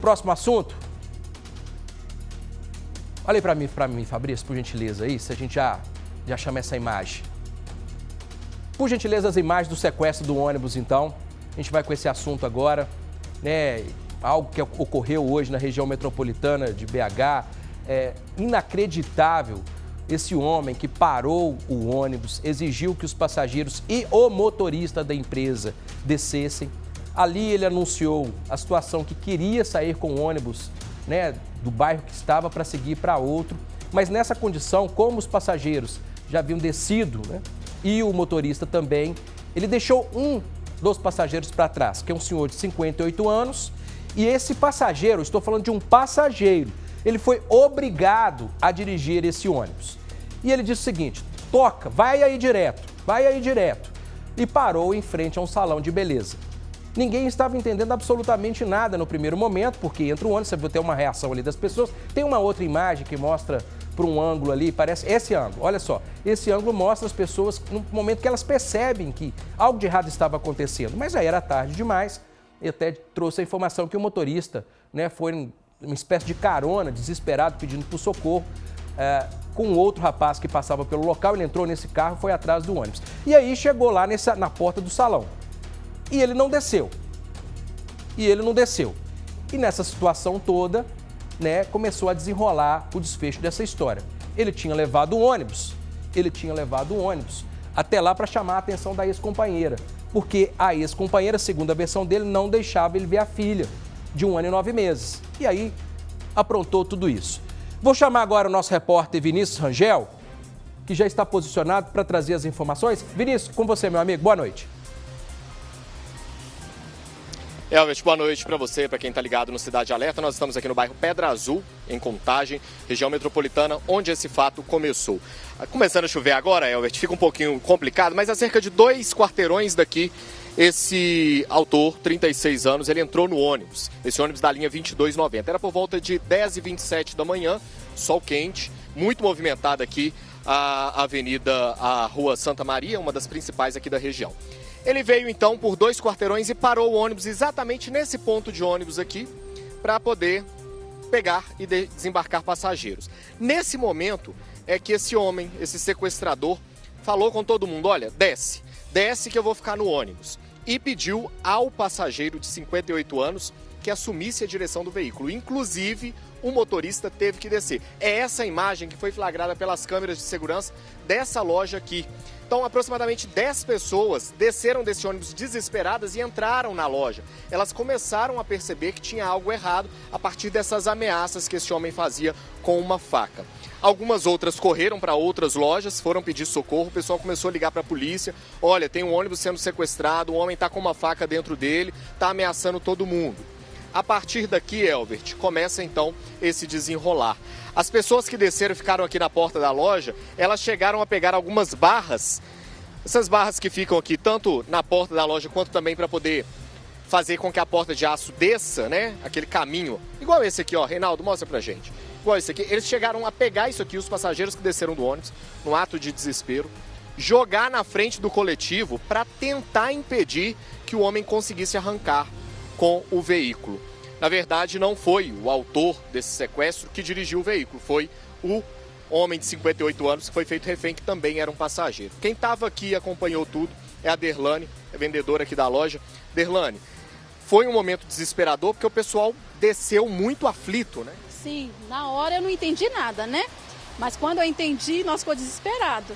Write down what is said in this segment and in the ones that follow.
próximo assunto? Olha aí para mim, Fabrício, por gentileza, aí, se a gente já chama essa imagem. Por gentileza, as imagens do sequestro do ônibus, então. A gente vai com esse assunto agora, né? Algo que ocorreu hoje na região metropolitana de BH. É inacreditável esse homem que parou o ônibus, exigiu que os passageiros e o motorista da empresa descessem. Ali ele anunciou a situação que queria sair com o ônibus, né, do bairro que estava para seguir para outro. Mas nessa condição, como os passageiros já haviam descido, né, e o motorista também, ele deixou um dos passageiros para trás, que é um senhor de 58 anos. E esse passageiro, estou falando de um passageiro, ele foi obrigado a dirigir esse ônibus. E ele disse o seguinte: toca, vai aí direto. E parou em frente a um salão de beleza. Ninguém estava entendendo absolutamente nada no primeiro momento, porque entra o ônibus, você vai ter uma reação ali das pessoas. Tem uma outra imagem que mostra por um ângulo ali, parece esse ângulo, olha só. Esse ângulo mostra as pessoas no momento que elas percebem que algo de errado estava acontecendo. Mas aí era tarde demais, e até trouxe a informação que o motorista, né, foi uma espécie de carona, desesperado, pedindo por socorro, com outro rapaz que passava pelo local. Ele entrou nesse carro e foi atrás do ônibus. E aí chegou lá na porta do salão. E ele não desceu. E nessa situação toda, né, começou a desenrolar o desfecho dessa história. Ele tinha levado o ônibus até lá para chamar a atenção da ex-companheira, porque a ex-companheira, segundo a versão dele, não deixava ele ver a filha de 1 ano e 9 meses. E aí aprontou tudo isso. Vou chamar agora o nosso repórter Vinícius Rangel, que já está posicionado para trazer as informações. Vinícius, com você, meu amigo, boa noite. Elvis, boa noite para você, para quem está ligado no Cidade Alerta. Nós estamos aqui no bairro Pedra Azul, em Contagem, região metropolitana, onde esse fato começou. Começando a chover agora, Elvis, fica um pouquinho complicado, mas a cerca de 2 quarteirões daqui, esse autor, 36 anos, ele entrou no ônibus. Esse ônibus da linha 2290. Era por volta de 10h27 da manhã, sol quente, muito movimentada aqui a Rua Santa Maria, uma das principais aqui da região. Ele veio então por 2 quarteirões e parou o ônibus exatamente nesse ponto de ônibus aqui para poder pegar e desembarcar passageiros. Nesse momento é que esse homem, esse sequestrador, falou com todo mundo: olha, desce que eu vou ficar no ônibus. E pediu ao passageiro de 58 anos que assumisse a direção do veículo. Inclusive, o motorista teve que descer. É essa imagem que foi flagrada pelas câmeras de segurança dessa loja aqui. Então, aproximadamente 10 pessoas desceram desse ônibus desesperadas e entraram na loja. Elas começaram a perceber que tinha algo errado a partir dessas ameaças que esse homem fazia com uma faca. Algumas outras correram para outras lojas, foram pedir socorro, o pessoal começou a ligar para a polícia. Olha, tem um ônibus sendo sequestrado, o homem está com uma faca dentro dele, está ameaçando todo mundo. A partir daqui, Elbert, começa então esse desenrolar. As pessoas que desceram e ficaram aqui na porta da loja, elas chegaram a pegar algumas barras, essas barras que ficam aqui tanto na porta da loja quanto também para poder fazer com que a porta de aço desça, né? Aquele caminho, igual esse aqui, ó. Reinaldo, mostra pra gente. Igual esse aqui. Eles chegaram a pegar isso aqui, os passageiros que desceram do ônibus, no ato de desespero, jogar na frente do coletivo para tentar impedir que o homem conseguisse arrancar com o veículo. Na verdade, não foi o autor desse sequestro que dirigiu o veículo, foi o homem de 58 anos que foi feito refém, que também era um passageiro. Quem estava aqui e acompanhou tudo é a Derlane, é vendedora aqui da loja. Derlane, foi um momento desesperador porque o pessoal desceu muito aflito, né? Sim, na hora eu não entendi nada, né? Mas quando eu entendi, nós ficamos desesperados.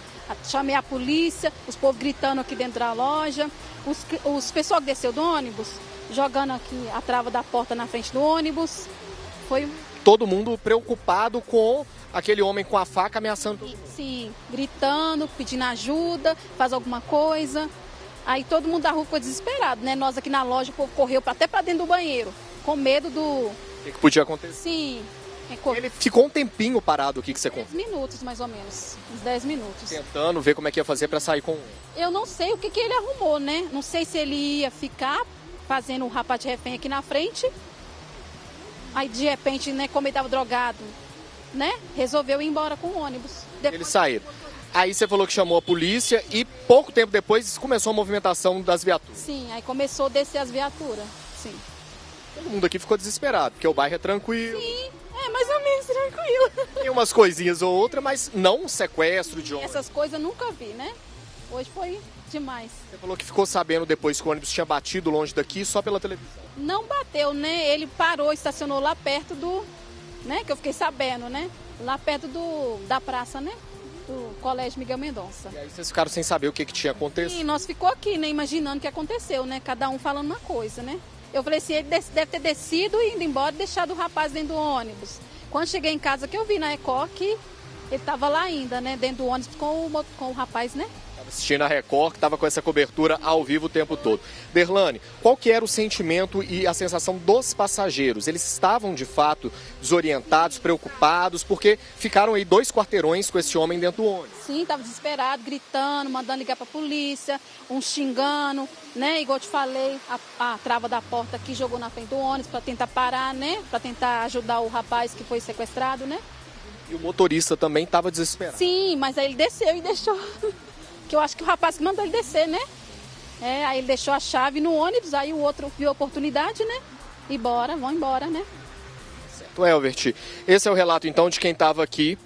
Chamei a polícia, os povos gritando aqui dentro da loja, os pessoal que desceu do ônibus jogando aqui a trava da porta na frente do ônibus. Foi todo mundo preocupado com aquele homem com a faca ameaçando todo mundo. Sim, gritando, pedindo ajuda, faz alguma coisa. Aí todo mundo da rua ficou desesperado, né? Nós aqui na loja, o povo correu até para dentro do banheiro, com medo do... O que podia acontecer? Sim. Ele ficou um tempinho parado aqui que você conta? 10 minutos, mais ou menos. Uns 10 minutos. Tentando ver como é que ia fazer para sair com... Eu não sei o que ele arrumou, né? Não sei se ele ia ficar fazendo um rapaz de refém aqui na frente. Aí, de repente, né, como ele estava drogado, né? Resolveu ir embora com o ônibus. Depois... Eles saíram. Aí você falou que chamou a polícia e pouco tempo depois começou a movimentação das viaturas. Sim, aí começou a descer as viaturas, sim. Todo mundo aqui ficou desesperado, porque o bairro é tranquilo. Sim, é mais ou menos tranquilo. Tem umas coisinhas ou outra, mas não um sequestro de ônibus. Essas coisas eu nunca vi, né? Hoje foi demais. Você falou que ficou sabendo depois que o ônibus tinha batido longe daqui só pela televisão. Não bateu, né? Ele parou, estacionou lá perto do, né? Que eu fiquei sabendo, né? Lá perto da praça, né? Do Colégio Miguel Mendonça. E aí vocês ficaram sem saber o que tinha acontecido. E nós ficou aqui, né? Imaginando o que aconteceu, né? Cada um falando uma coisa, né? Eu falei assim, ele deve ter descido e indo embora e deixado o rapaz dentro do ônibus. Quando cheguei em casa que eu vi na Record que ele estava lá ainda, né? Dentro do ônibus com o rapaz, né? Assistindo a Record, que estava com essa cobertura ao vivo o tempo todo. Derlane, qual que era o sentimento e a sensação dos passageiros? Eles estavam, de fato, desorientados, preocupados, porque ficaram aí 2 quarteirões com esse homem dentro do ônibus. Sim, estava desesperado, gritando, mandando ligar para a polícia, uns xingando, né? Igual eu te falei, a trava da porta aqui jogou na frente do ônibus para tentar parar, né? Para tentar ajudar o rapaz que foi sequestrado, né? E o motorista também estava desesperado. Sim, mas aí ele desceu e deixou... que eu acho que o rapaz que mandou ele descer, né? Aí ele deixou a chave no ônibus, aí o outro viu a oportunidade, né? E vão embora, né? Certo, Elbert. Esse é o relato, então, de quem estava aqui.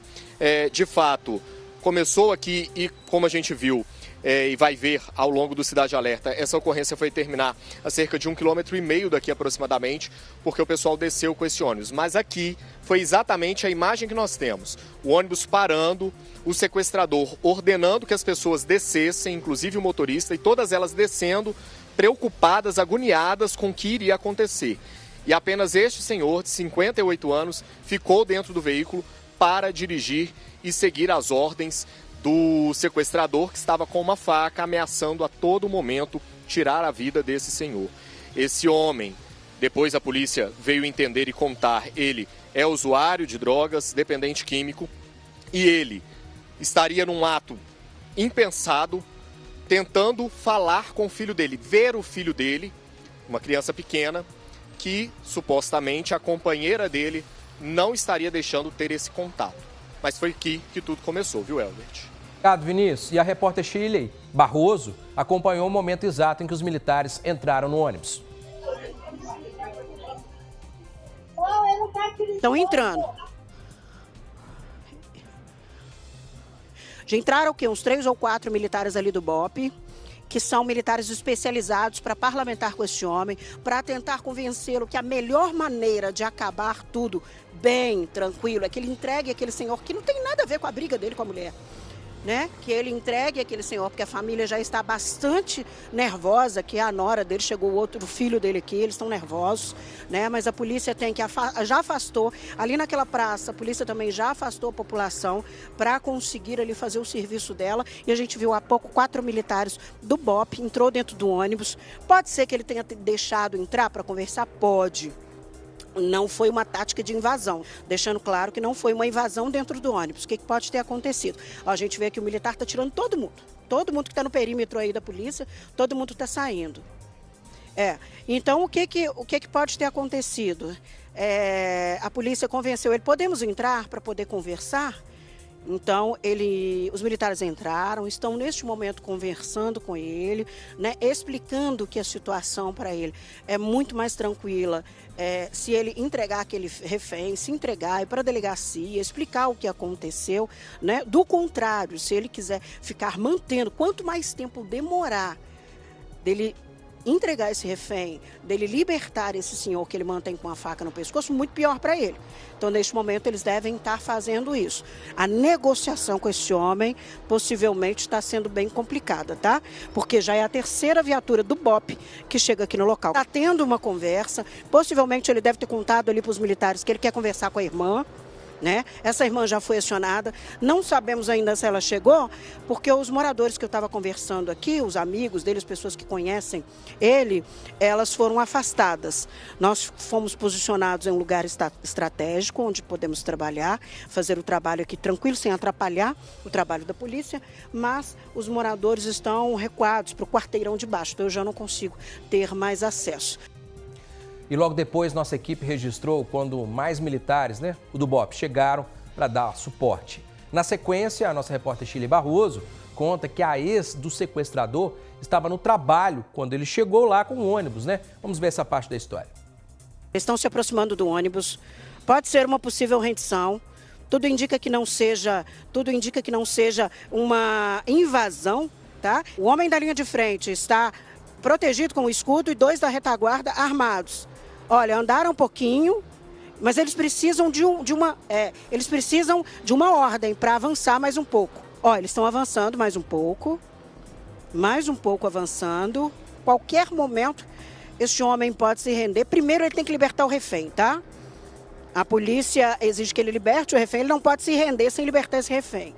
De fato, começou aqui e, como a gente viu, e vai ver ao longo do Cidade Alerta, essa ocorrência foi terminar a cerca de 1,5 km daqui aproximadamente, porque o pessoal desceu com esse ônibus. Mas aqui foi exatamente a imagem que nós temos. O ônibus parando, o sequestrador ordenando que as pessoas descessem, inclusive o motorista, e todas elas descendo, preocupadas, agoniadas com o que iria acontecer. E apenas este senhor, de 58 anos, ficou dentro do veículo para dirigir e seguir as ordens do sequestrador, que estava com uma faca ameaçando a todo momento tirar a vida desse senhor. Esse homem, depois a polícia veio entender e contar, ele é usuário de drogas, dependente químico, e ele estaria num ato impensado, tentando falar com o filho dele, ver o filho dele, uma criança pequena, que supostamente a companheira dele não estaria deixando ter esse contato. Mas foi aqui que tudo começou, viu, Elbert? Obrigado, Vinícius. E a repórter Shirley Barroso acompanhou o momento exato em que os militares entraram no ônibus. Estão entrando. Já entraram o quê? Uns 3 ou 4 militares ali do BOPE, que são militares especializados para parlamentar com esse homem, para tentar convencê-lo que a melhor maneira de acabar tudo bem, tranquilo, é que ele entregue aquele senhor, que não tem nada a ver com a briga dele com a mulher, né? Que ele entregue aquele senhor, porque a família já está bastante nervosa, que a nora dele, chegou o outro filho dele aqui, eles estão nervosos, né? Mas a polícia já afastou, ali naquela praça, a polícia também já afastou a população para conseguir ali fazer o serviço dela, e a gente viu há pouco 4 militares do BOPE, entrou dentro do ônibus. Pode ser que ele tenha deixado entrar para conversar? Pode. Não foi uma tática de invasão, deixando claro que não foi uma invasão dentro do ônibus. O que pode ter acontecido? A gente vê que o militar está tirando todo mundo que está no perímetro aí da polícia, todo mundo está saindo. Então o que pode ter acontecido? A polícia convenceu ele, podemos entrar para poder conversar? Então, os militares entraram, estão neste momento conversando com ele, né, explicando que a situação para ele é muito mais tranquila. Se ele entregar aquele refém, se entregar, ir para a delegacia, explicar o que aconteceu, né? Do contrário, se ele quiser ficar mantendo, quanto mais tempo demorar dele entregar esse refém, dele libertar esse senhor que ele mantém com a faca no pescoço, muito pior para ele. Então, neste momento, eles devem estar fazendo isso. A negociação com esse homem possivelmente está sendo bem complicada, tá? Porque já é a 3ª viatura do BOPE que chega aqui no local. Está tendo uma conversa, possivelmente ele deve ter contado ali para os militares que ele quer conversar com a irmã, né? Essa irmã já foi acionada, não sabemos ainda se ela chegou, porque os moradores que eu estava conversando aqui, os amigos dele, as pessoas que conhecem ele, elas foram afastadas. Nós fomos posicionados em um lugar estratégico, onde podemos trabalhar, fazer o trabalho aqui tranquilo, sem atrapalhar o trabalho da polícia, mas os moradores estão recuados para o quarteirão de baixo, então eu já não consigo ter mais acesso. E logo depois, nossa equipe registrou quando mais militares, né, o do BOPE, chegaram para dar suporte. Na sequência, a nossa repórter Shirley Barroso conta que a ex do sequestrador estava no trabalho quando ele chegou lá com o ônibus, né? Vamos ver essa parte da história. Estão se aproximando do ônibus, pode ser uma possível rendição, tudo indica que não seja uma invasão, tá? O homem da linha de frente está protegido com o escudo e 2 da retaguarda armados. Olha, andaram um pouquinho, mas eles precisam de uma ordem para avançar mais um pouco. Olha, eles estão avançando mais um pouco avançando. Qualquer momento, este homem pode se render. Primeiro, ele tem que libertar o refém, tá? A polícia exige que ele liberte o refém, ele não pode se render sem libertar esse refém.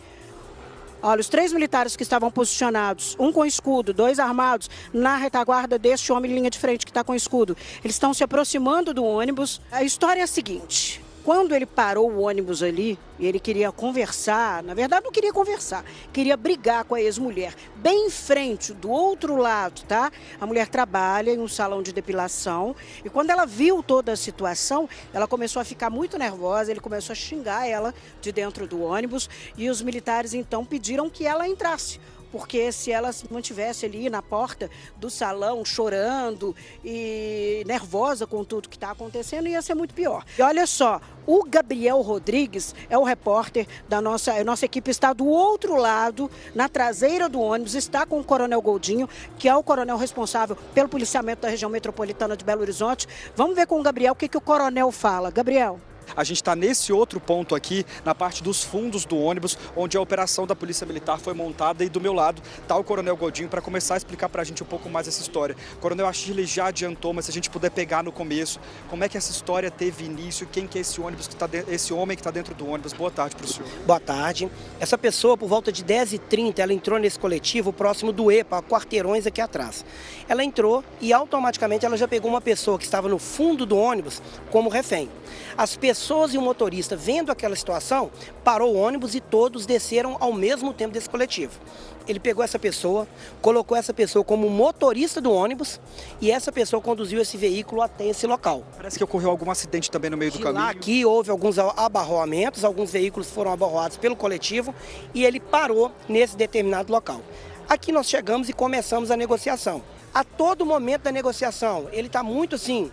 Olha, os 3 militares que estavam posicionados, um com escudo, 2 armados, na retaguarda deste homem em linha de frente que está com escudo, eles estão se aproximando do ônibus. A história é a seguinte: quando ele parou o ônibus ali, e ele queria conversar, na verdade não queria conversar, queria brigar com a ex-mulher, bem em frente, do outro lado, tá? A mulher trabalha em um salão de depilação e quando ela viu toda a situação, ela começou a ficar muito nervosa, ele começou a xingar ela de dentro do ônibus e os militares então pediram que ela entrasse. Porque se ela se mantivesse ali na porta do salão, chorando e nervosa com tudo que está acontecendo, ia ser muito pior. E olha só, o Gabriel Rodrigues é o repórter da nossa equipe, está do outro lado, na traseira do ônibus, está com o Coronel Goldinho, que é o coronel responsável pelo policiamento da região metropolitana de Belo Horizonte. Vamos ver com o Gabriel o que o coronel fala. Gabriel. A gente está nesse outro ponto aqui, na parte dos fundos do ônibus, onde a operação da Polícia Militar foi montada, e do meu lado está o Coronel Goldinho para começar a explicar para a gente um pouco mais essa história. Coronel, a Shirley já adiantou, mas se a gente puder pegar no começo, como é que essa história teve início, quem que é esse ônibus que esse homem que está dentro do ônibus? Boa tarde para o senhor. Boa tarde. Essa pessoa, por volta de 10h30, ela entrou nesse coletivo próximo do EPA, quarteirões aqui atrás. Ela entrou e automaticamente ela já pegou uma pessoa que estava no fundo do ônibus como refém. As pessoas e o motorista, vendo aquela situação, parou o ônibus e todos desceram ao mesmo tempo desse coletivo. Ele pegou essa pessoa, colocou essa pessoa como motorista do ônibus e essa pessoa conduziu esse veículo até esse local. Parece que ocorreu algum acidente também no meio do caminho. Aqui houve alguns abarroamentos, alguns veículos foram abarroados pelo coletivo e ele parou nesse determinado local. Aqui nós chegamos e começamos a negociação. A todo momento da negociação, ele está muito assim...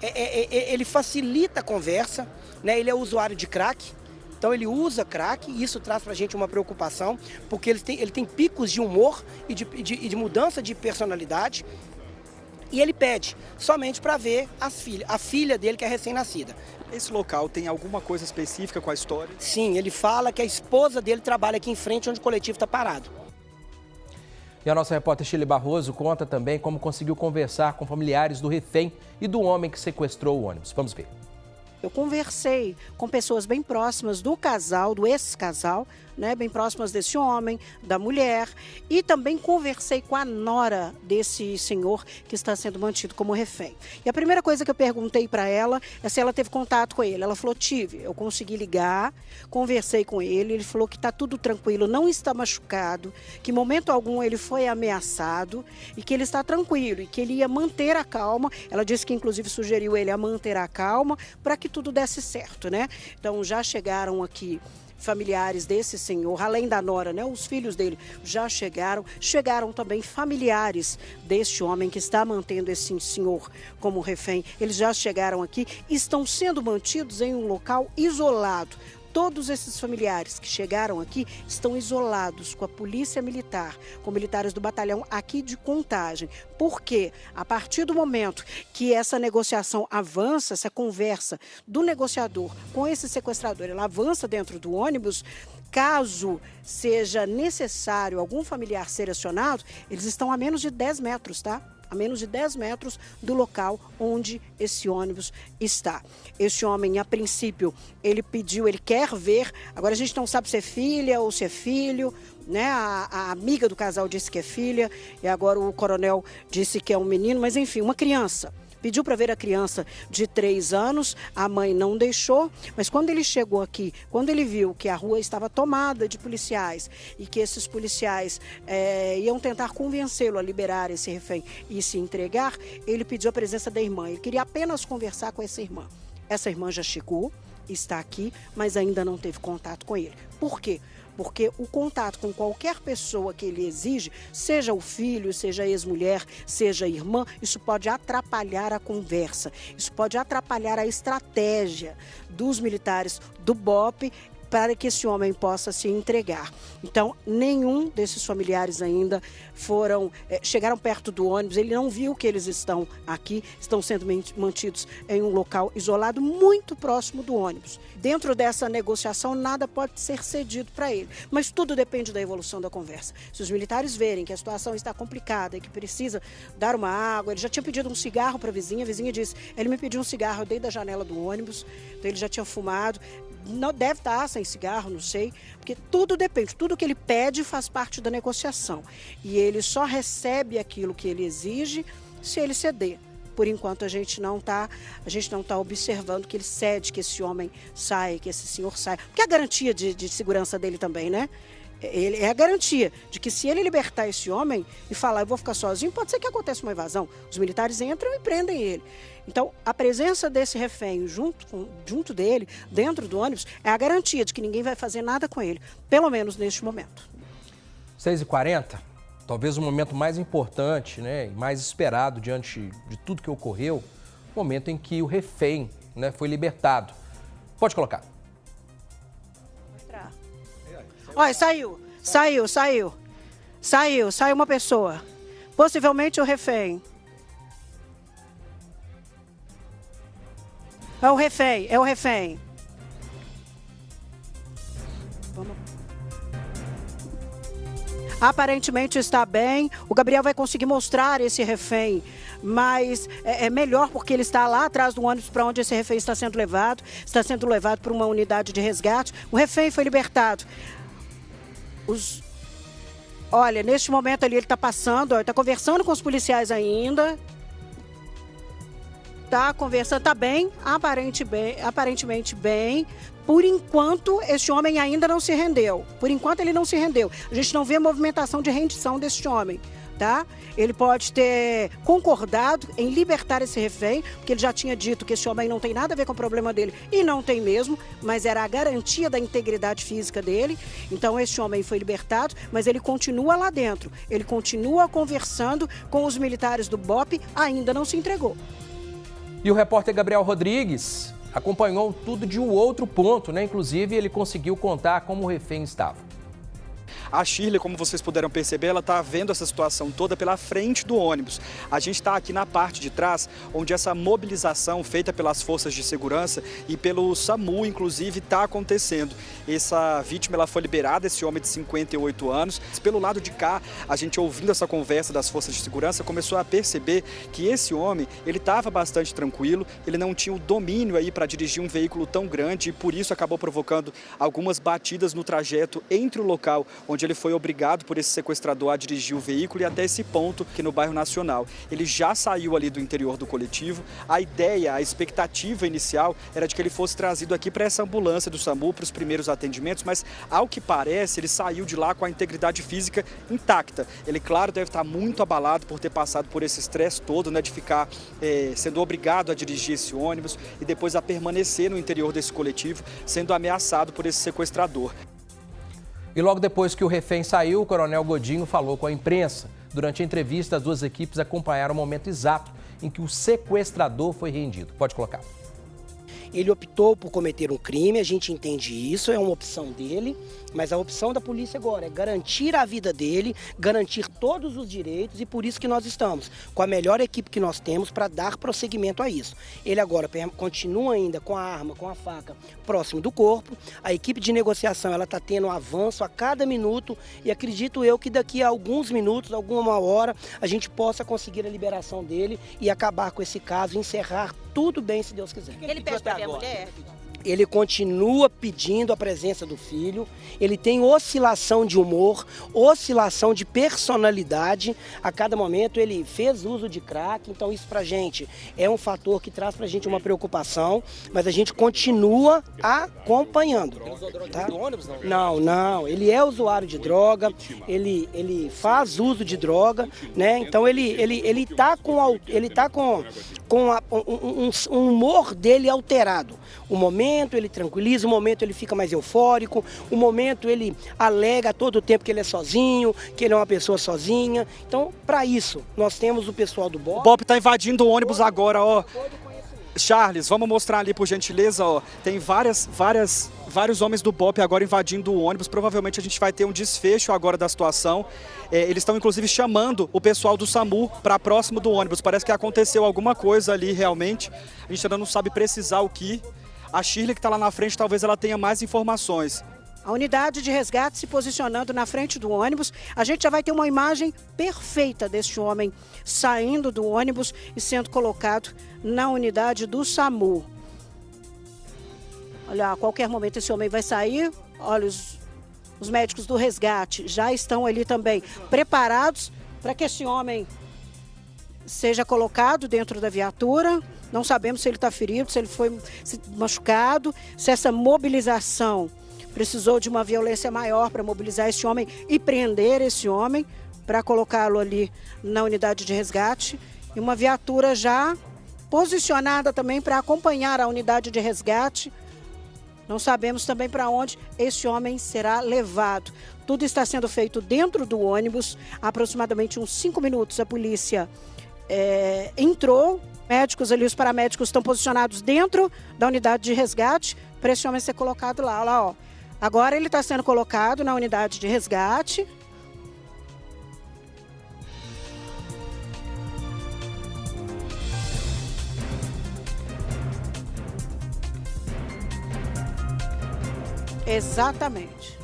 ele facilita a conversa, né? Ele é usuário de crack, então ele usa crack e isso traz para a gente uma preocupação, porque ele tem picos de humor e de mudança de personalidade e ele pede somente para ver a filha dele que é recém-nascida. Esse local tem alguma coisa específica com a história? Sim, ele fala que a esposa dele trabalha aqui em frente onde o coletivo está parado. E a nossa repórter Shirley Barroso conta também como conseguiu conversar com familiares do refém e do homem que sequestrou o ônibus. Vamos ver. Eu conversei com pessoas bem próximas do casal, do ex-casal, né, bem próximas desse homem, da mulher, e também conversei com a nora desse senhor que está sendo mantido como refém. E a primeira coisa que eu perguntei para ela é se ela teve contato com ele. Ela falou: tive, eu consegui ligar, conversei com ele falou que está tudo tranquilo, não está machucado, que em momento algum ele foi ameaçado e que ele está tranquilo e que ele ia manter a calma. Ela disse que inclusive sugeriu ele a manter a calma para que tudo desse certo, né? Então já chegaram aqui familiares desse senhor, além da nora, né? Os filhos dele já chegaram também familiares deste homem que está mantendo esse senhor como refém. Eles já chegaram aqui e estão sendo mantidos em um local isolado. Todos esses familiares que chegaram aqui estão isolados com a polícia militar, com militares do batalhão aqui de Contagem. Porque a partir do momento que essa negociação avança, essa conversa do negociador com esse sequestrador, ela avança dentro do ônibus, caso seja necessário algum familiar ser acionado, eles estão a menos de 10 metros, tá? A menos de 10 metros do local onde esse ônibus está. Esse homem, a princípio, ele quer ver, agora a gente não sabe se é filha ou se é filho, né? A amiga do casal disse que é filha, e agora o coronel disse que é um menino, mas enfim, uma criança. Pediu para ver a criança de 3 anos, a mãe não deixou, mas quando ele chegou aqui, quando ele viu que a rua estava tomada de policiais e que esses policiais iam tentar convencê-lo a liberar esse refém e se entregar, ele pediu a presença da irmã. Ele queria apenas conversar com essa irmã. Essa irmã já chegou, está aqui, mas ainda não teve contato com ele. Por quê? Porque o contato com qualquer pessoa que ele exige, seja o filho, seja a ex-mulher, seja a irmã, isso pode atrapalhar a conversa, isso pode atrapalhar a estratégia dos militares do BOPE para que esse homem possa se entregar. Então, nenhum desses familiares ainda chegaram perto do ônibus, ele não viu que eles estão aqui, estão sendo mantidos em um local isolado muito próximo do ônibus. Dentro dessa negociação, nada pode ser cedido para ele, mas tudo depende da evolução da conversa. Se os militares verem que a situação está complicada e que precisa dar uma água, ele já tinha pedido um cigarro para a vizinha disse, ele me pediu um cigarro, eu dei da janela do ônibus, então ele já tinha fumado, não deve estar sem cigarro, não sei, porque tudo depende, tudo que ele pede faz parte da negociação. E ele só recebe aquilo que ele exige se ele ceder. Por enquanto a gente não está observando que ele cede, que esse homem saia, que esse senhor saia. Porque é a garantia de segurança dele também, né? É a garantia de que se ele libertar esse homem e falar, eu vou ficar sozinho, pode ser que aconteça uma invasão. Os militares entram e prendem ele. Então, a presença desse refém junto dele, dentro do ônibus, é a garantia de que ninguém vai fazer nada com ele, pelo menos neste momento. 6h40, talvez o momento mais importante, né, e mais esperado diante de tudo que ocorreu, o momento em que o refém, né, foi libertado. Pode colocar. Olha, saiu uma pessoa, possivelmente o refém. É o refém. Vamos. Aparentemente está bem, o Gabriel vai conseguir mostrar esse refém, mas é melhor porque ele está lá atrás do ônibus para onde esse refém está sendo levado por uma unidade de resgate. O refém foi libertado. Olha, neste momento ali ele está passando, está conversando com os policiais ainda. Está conversando, está bem, aparentemente bem. Por enquanto, este homem ainda não se rendeu. Por enquanto, ele não se rendeu. A gente não vê movimentação de rendição deste homem, tá? Ele pode ter concordado em libertar esse refém, porque ele já tinha dito que esse homem não tem nada a ver com o problema dele, e não tem mesmo, mas era a garantia da integridade física dele. Então, esse homem foi libertado, mas ele continua lá dentro. Ele continua conversando com os militares do BOPE, ainda não se entregou. E o repórter Gabriel Rodrigues acompanhou tudo de um outro ponto, né? Inclusive, ele conseguiu contar como o refém estava. A Shirley, como vocês puderam perceber, ela está vendo essa situação toda pela frente do ônibus. A gente está aqui na parte de trás, onde essa mobilização feita pelas forças de segurança e pelo SAMU, inclusive, está acontecendo. Essa vítima ela foi liberada, esse homem de 58 anos. Pelo lado de cá, a gente ouvindo essa conversa das forças de segurança, começou a perceber que esse homem, ele estava bastante tranquilo, ele não tinha o domínio aí para dirigir um veículo tão grande e por isso acabou provocando algumas batidas no trajeto entre o local onde ele foi obrigado por esse sequestrador a dirigir o veículo e até esse ponto aqui no bairro Nacional. Ele já saiu ali do interior do coletivo. A ideia, a expectativa inicial era de que ele fosse trazido aqui para essa ambulância do SAMU, para os primeiros atendimentos, mas ao que parece, ele saiu de lá com a integridade física intacta. Ele, claro, deve estar muito abalado por ter passado por esse estresse todo, né, de ficar sendo obrigado a dirigir esse ônibus e depois a permanecer no interior desse coletivo, sendo ameaçado por esse sequestrador. E logo depois que o refém saiu, o Coronel Godinho falou com a imprensa. Durante a entrevista, as duas equipes acompanharam o momento exato em que o sequestrador foi rendido. Pode colocar. Ele optou por cometer um crime, a gente entende isso, é uma opção dele, mas a opção da polícia agora é garantir a vida dele, garantir todos os direitos e por isso que nós estamos com a melhor equipe que nós temos para dar prosseguimento a isso. Ele agora continua ainda com a arma, com a faca próximo do corpo, a equipe de negociação ela está tendo um avanço a cada minuto e acredito eu que daqui a alguns minutos, alguma hora, a gente possa conseguir a liberação dele e acabar com esse caso, encerrar tudo bem se Deus quiser. Ele pede para ver a mulher? Ele continua pedindo a presença do filho, ele tem oscilação de humor, oscilação de personalidade. A cada momento ele fez uso de crack, então isso pra gente é um fator que traz pra gente uma preocupação, mas a gente continua acompanhando. Tá? Não, ele é usuário de droga, ele faz uso de droga, né? Então ele tá com com um humor dele alterado. Um momento ele tranquiliza, um momento ele fica mais eufórico, um momento ele alega todo o tempo que ele é sozinho, que ele é uma pessoa sozinha. Então, para isso, nós temos o pessoal do BOP. O BOP está invadindo o ônibus agora, ó. Charles, vamos mostrar ali, por gentileza, ó. Tem vários homens do BOP agora invadindo o ônibus. Provavelmente a gente vai ter um desfecho agora da situação. Eles estão, inclusive, chamando o pessoal do SAMU para próximo do ônibus. Parece que aconteceu alguma coisa ali, realmente. A gente ainda não sabe precisar o que. A Shirley, que está lá na frente, talvez ela tenha mais informações. A unidade de resgate se posicionando na frente do ônibus. A gente já vai ter uma imagem perfeita deste homem saindo do ônibus e sendo colocado na unidade do SAMU. Olha, a qualquer momento esse homem vai sair. Olha, os médicos do resgate já estão ali também preparados para que esse homem seja colocado dentro da viatura. Não sabemos se ele está ferido, se ele foi machucado, se essa mobilização precisou de uma violência maior para mobilizar esse homem e prender esse homem para colocá-lo ali na unidade de resgate. E uma viatura já posicionada também para acompanhar a unidade de resgate. Não sabemos também para onde esse homem será levado. Tudo está sendo feito dentro do ônibus. Há aproximadamente uns 5 minutos a polícia entrou. Médicos ali, os paramédicos estão posicionados dentro da unidade de resgate para esse homem ser colocado lá. Olha lá, ó. Agora ele está sendo colocado na unidade de resgate. Exatamente.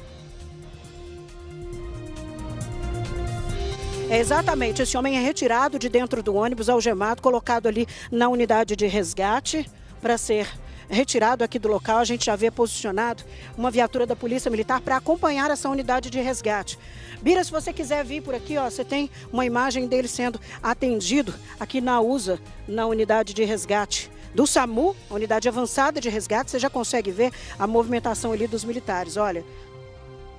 Exatamente. Esse homem é retirado de dentro do ônibus, algemado, colocado ali na unidade de resgate para ser retirado aqui do local. A gente já vê posicionado uma viatura da Polícia Militar para acompanhar essa unidade de resgate. Bira, se você quiser vir por aqui, ó, você tem uma imagem dele sendo atendido aqui na USA, na unidade de resgate do SAMU, a unidade avançada de resgate. Você já consegue ver a movimentação ali dos militares, olha,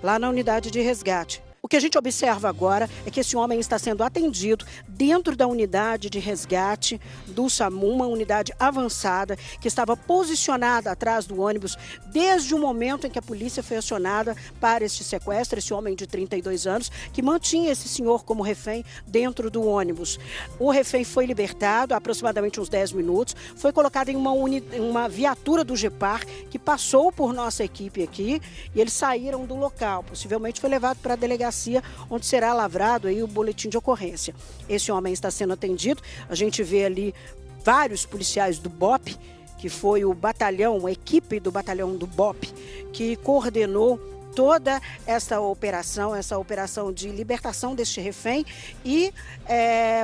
lá na unidade de resgate. O que a gente observa agora é que esse homem está sendo atendido dentro da unidade de resgate do SAMU, uma unidade avançada que estava posicionada atrás do ônibus desde o momento em que a polícia foi acionada para este sequestro, esse homem de 32 anos, que mantinha esse senhor como refém dentro do ônibus. O refém foi libertado há aproximadamente uns 10 minutos, foi colocado em uma viatura do GEPAR que passou por nossa equipe aqui e eles saíram do local. Possivelmente foi levado para a delegacia, onde será lavrado aí o boletim de ocorrência. Esse homem está sendo atendido. A gente vê ali vários policiais do BOP, que foi o batalhão, a equipe do batalhão do BOP, que coordenou toda essa operação de libertação deste refém e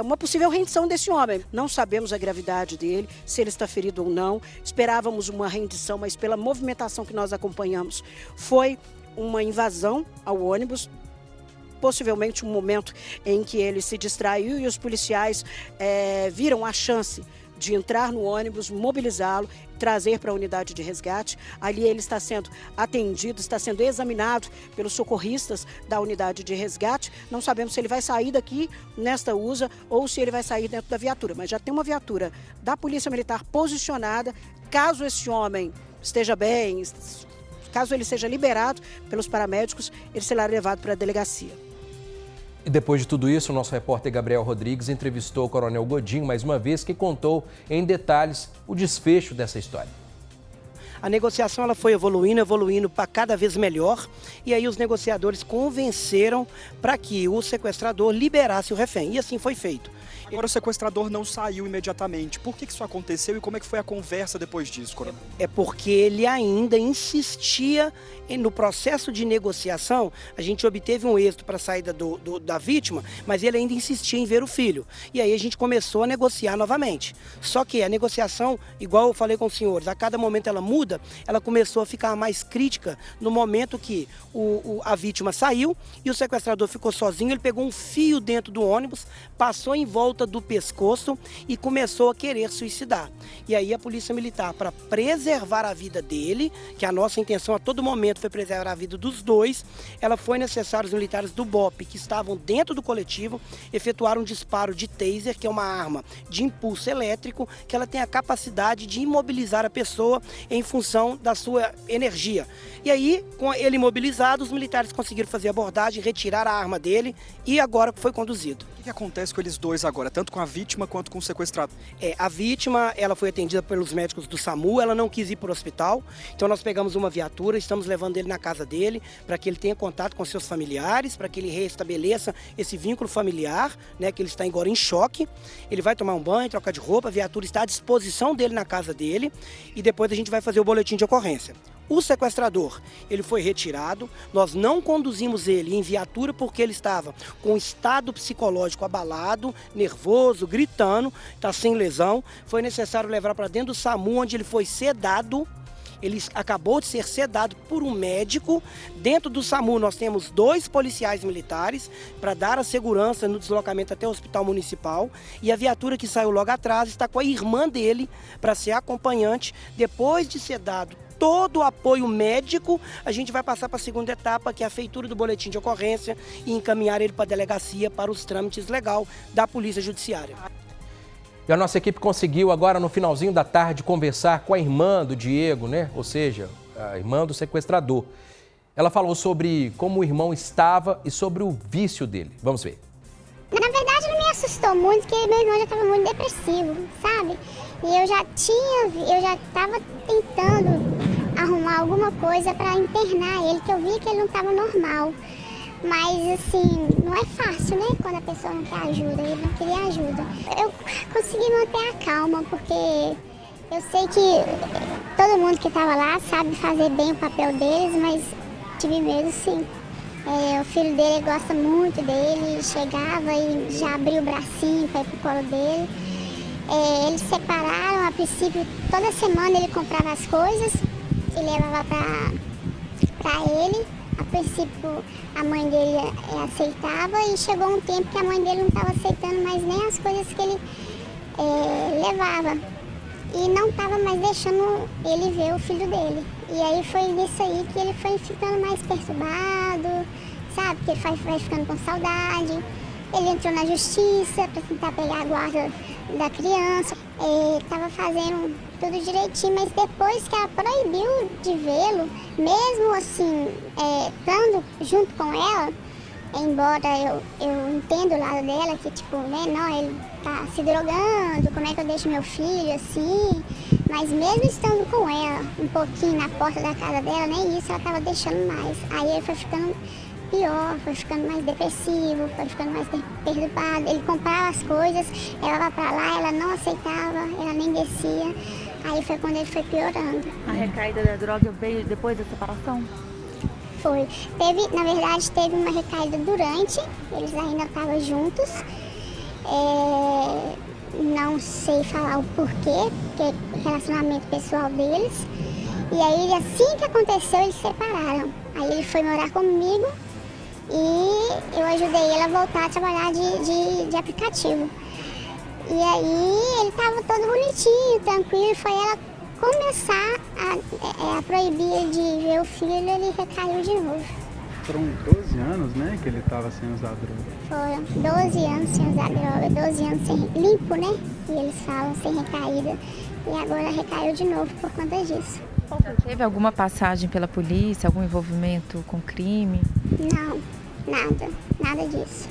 uma possível rendição desse homem. Não sabemos a gravidade dele, se ele está ferido ou não. Esperávamos uma rendição, mas pela movimentação que nós acompanhamos, foi uma invasão ao ônibus. Possivelmente um momento em que ele se distraiu e os policiais viram a chance de entrar no ônibus, mobilizá-lo, trazer para a unidade de resgate. Ali ele está sendo atendido, está sendo examinado pelos socorristas da unidade de resgate. Não sabemos se ele vai sair daqui nesta USA ou se ele vai sair dentro da viatura, mas já tem uma viatura da Polícia Militar posicionada. Caso esse homem esteja bem, caso ele seja liberado pelos paramédicos, ele será levado para a delegacia. E depois de tudo isso, o nosso repórter Gabriel Rodrigues entrevistou o Coronel Godinho mais uma vez, que contou em detalhes o desfecho dessa história. A negociação ela foi evoluindo para cada vez melhor, e aí os negociadores convenceram para que o sequestrador liberasse o refém, e assim foi feito. Agora o sequestrador não saiu imediatamente. Por que isso aconteceu e como é que foi a conversa depois disso, Coronel? É porque ele ainda insistia no processo de negociação. A gente obteve um êxito para a saída da vítima, mas ele ainda insistia em ver o filho. E aí a gente começou a negociar novamente. Só que a negociação, igual eu falei com os senhores, a cada momento ela muda, ela começou a ficar mais crítica no momento que a vítima saiu e o sequestrador ficou sozinho. Ele pegou um fio dentro do ônibus, passou em volta volta do pescoço e começou a querer suicidar. E aí a Polícia Militar, para preservar a vida dele, que a nossa intenção a todo momento foi preservar a vida dos dois, ela foi necessário os militares do BOPE, que estavam dentro do coletivo, efetuaram um disparo de taser, que é uma arma de impulso elétrico, que ela tem a capacidade de imobilizar a pessoa em função da sua energia. E aí, com ele imobilizado, os militares conseguiram fazer a abordagem, retirar a arma dele e agora foi conduzido. O que acontece com eles dois agora, tanto com a vítima quanto com o sequestrador? A vítima, ela foi atendida pelos médicos do SAMU, ela não quis ir para o hospital, então nós pegamos uma viatura, estamos levando ele na casa dele, para que ele tenha contato com seus familiares, para que ele restabeleça esse vínculo familiar, né, que ele está agora em choque. Ele vai tomar um banho, trocar de roupa, a viatura está à disposição dele na casa dele e depois a gente vai fazer o boletim de ocorrência. O sequestrador, ele foi retirado, nós não conduzimos ele em viatura porque ele estava com um estado psicológico abalado, nervoso, gritando, está sem lesão. Foi necessário levar para dentro do SAMU, onde ele foi sedado. Ele acabou de ser sedado por um médico. Dentro do SAMU nós temos 2 policiais militares para dar a segurança no deslocamento até o hospital municipal. E a viatura que saiu logo atrás está com a irmã dele para ser acompanhante. Depois de sedado, todo o apoio médico, a gente vai passar para a segunda etapa, que é a feitura do boletim de ocorrência e encaminhar ele para a delegacia para os trâmites legais da Polícia Judiciária. E a nossa equipe conseguiu agora no finalzinho da tarde conversar com a irmã do Diego, né? Ou seja, a irmã do sequestrador. Ela falou sobre como o irmão estava e sobre o vício dele. Vamos ver. Na verdade não me assustou muito, porque meu irmão já estava muito depressivo, sabe? E eu já estava tentando arrumar alguma coisa para internar ele, que eu vi que ele não estava normal. Mas assim, não é fácil, né? Quando a pessoa não quer ajuda, ele não queria ajuda. Eu consegui manter a calma, porque eu sei que todo mundo que estava lá sabe fazer bem o papel deles, mas tive medo sim. O filho dele gosta muito dele, chegava e já abriu o bracinho para ir pro colo dele. Eles se separaram, a princípio toda semana ele comprava as coisas e levava para ele. A princípio a mãe dele aceitava e chegou um tempo que a mãe dele não estava aceitando mais nem as coisas que ele levava. E não estava mais deixando ele ver o filho dele. E aí foi nisso aí que ele foi ficando mais perturbado, sabe? Que ele vai ficando com saudade. Ele entrou na justiça para tentar pegar a guarda da criança. Estava fazendo tudo direitinho, mas depois que ela proibiu de vê-lo, mesmo assim, estando junto com ela, embora eu entendo o lado dela, que tipo, né, não, ele tá se drogando, como é que eu deixo meu filho assim, mas mesmo estando com ela, um pouquinho na porta da casa dela, nem isso ela tava deixando mais. Aí ele foi ficando pior, foi ficando mais depressivo, foi ficando mais perturbado. Ele comprava as coisas, ela ia pra lá, ela não aceitava, ela nem descia. Aí foi quando ele foi piorando. A recaída da droga veio depois da separação? Foi. Na verdade, teve uma recaída durante, eles ainda estavam juntos. Não sei falar o porquê, porque é o relacionamento pessoal deles. E aí, assim que aconteceu, eles se separaram. Aí ele foi morar comigo e eu ajudei ele a voltar a trabalhar de aplicativo. E aí ele estava todo bonitinho, tranquilo, foi ela começar a proibir de ver o filho, ele recaiu de novo. Foram 12 anos, né, que ele estava sem usar droga. Foram 12 anos sem usar droga, 12 anos sem limpo, né? E eles falam sem recaída. E agora recaiu de novo por conta disso. Teve alguma passagem pela polícia, algum envolvimento com crime? Não, nada disso.